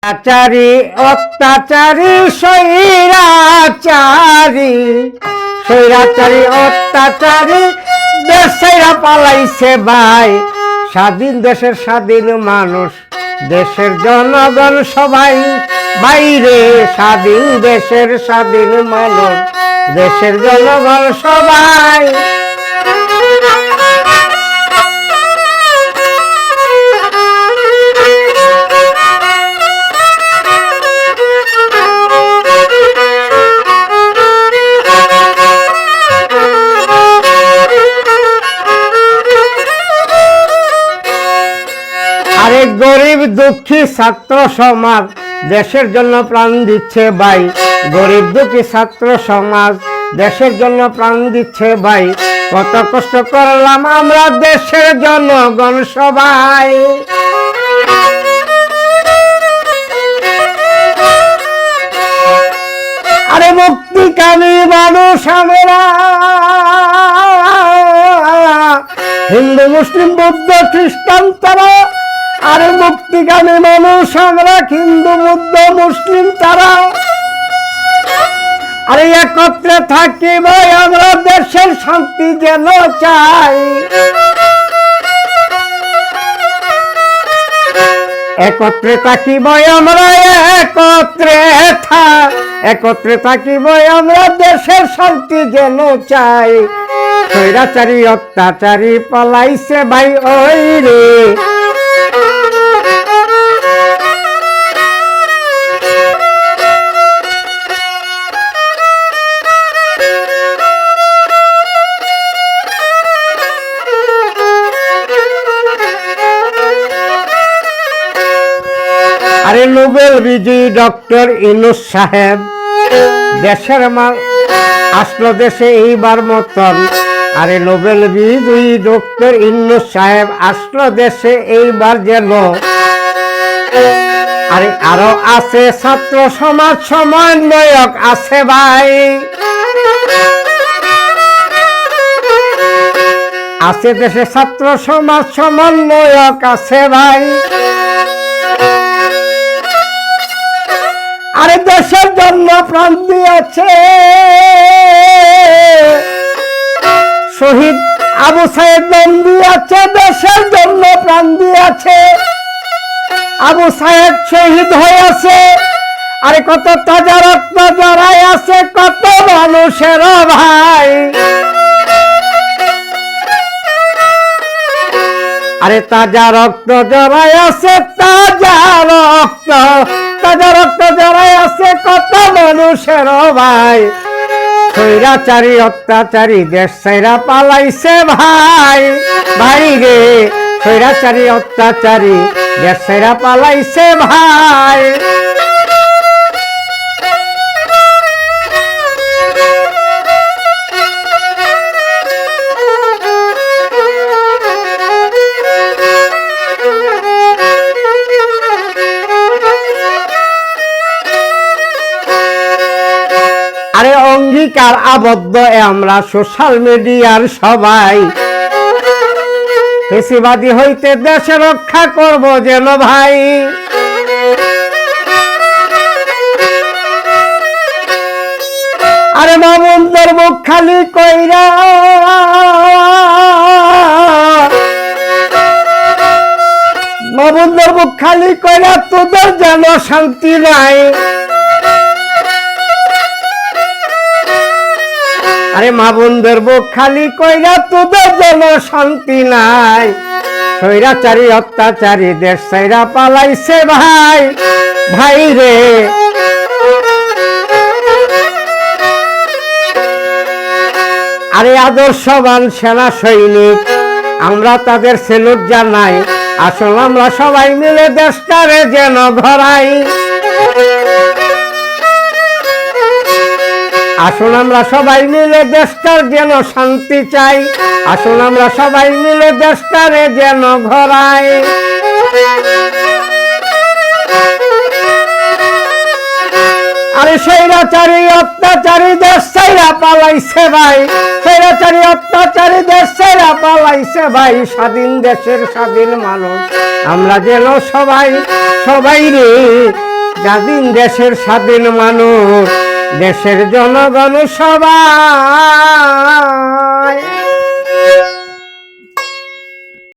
আচারী অত্যাচারী স্বৈরাচারী স্বৈরাচারী অত্যাচারী দেশ ছেড়ে পালাইছে ভাই। স্বাধীন দেশের স্বাধীন মানুষ, দেশের জনগণ সবাই বাইরে। স্বাধীন দেশের স্বাধীন মানুষ, দেশের জনগণ সবাই। আরে গরিব দুঃখী ছাত্র সমাজ দেশের জন্য প্রাণ দিচ্ছে ভাই। গরিব দুঃখী ছাত্র সমাজ দেশের জন্য প্রাণ দিচ্ছে ভাই। কত কষ্ট করলাম আমরা দেশের জনগণ সবাই। আরে মুক্তিকামী মানুষ আমরা, হিন্দু মুসলিম বৌদ্ধ খ্রিস্টান তারা। আরে মুক্তিকামী মানুষ আমরা, হিন্দু বৌদ্ধ মুসলিম তারা। আরে একত্রে থাকি ভাই আমরা, দেশের শান্তি যেন চাই। একত্রে থাকি ভাই আমরা, একত্রে থাকি ভাই আমরা, দেশের শান্তি যেন চাই। স্বৈরাচারী অত্যাচারী পালাইছে ভাই ওই রে। আরে নোবেল বিজয়ী ডক্টর ইউনূস সাহেব দেশের আসলো দেশে এইবার মতন। আরে নোবেল বিজয়ী ডক্টর ইউনূস সাহেব আসলো দেশে এইবার যেন। আরে আরো আছে ছাত্র সমাজ সমন্বয়ক আছে ভাই। আছে দেশে ছাত্র সমাজ সমন্বয়ক আছে ভাই। আরে দেশের জন্য প্রাণ দিয়েছে শহীদ আবু সাইদ নাম দিয়েছে, দেশের জন্য প্রাণ দিয়েছে। আবু সাইদ শহীদ হয়েছে। আরে কত তাজা রক্ত জড়াই আছে কত মানুষের ভাই। আরে তাজা রক্ত জড়াই আছে, তাজা রক্ত জড়াই আছে কত মানুষের ভাই। স্বৈরাচারী অত্যাচারী দেশ ছেড়ে পালাইছে ভাই। ভাই রে, স্বৈরাচারী অত্যাচারী দেশ ছেড়ে পালাইছে ভাই। আরে অঙ্গীকার আবদ্ধ আমরা সোশ্যাল মিডিয়ার সবাই। ফেসিবাদী হইতে দেশে রক্ষা করব যেন ভাই। আরে মামুনদের মুখ খালি কইরা, মামুনদের মুখ খালি কইরা তোদের যেন শান্তি নাই। আরে মা বোনদের বুক খালি কইরা তোদের যেন শান্তি নাই। স্বৈরাচারী অত্যাচারী দেশ ছেড়ে পালাইছে ভাই। ভাই রে, আরে আদর্শবান সেনা সৈনিক আমরা তাদের সেলুট জানাই। আসল আমরা সবাই মিলে দেশটারে যেন ঘরাই। আসুন আমরা সবাই মিলে দেশটার যেন শান্তি চাই। আসুন আমরা সবাই মিলে দেশটারে যেন ঘরাই। আরে স্বৈরাচারী অত্যাচারী দেশ ছেড়ে পালাইছে ভাই। স্বৈরাচারী অত্যাচারী দেশ ছেড়ে পালাইছে ভাই। স্বাধীন দেশের স্বাধীন মানুষ আমরা যেন সবাই রে। স্বাধীন দেশের স্বাধীন মানুষ, দেশের জনগণ সবাই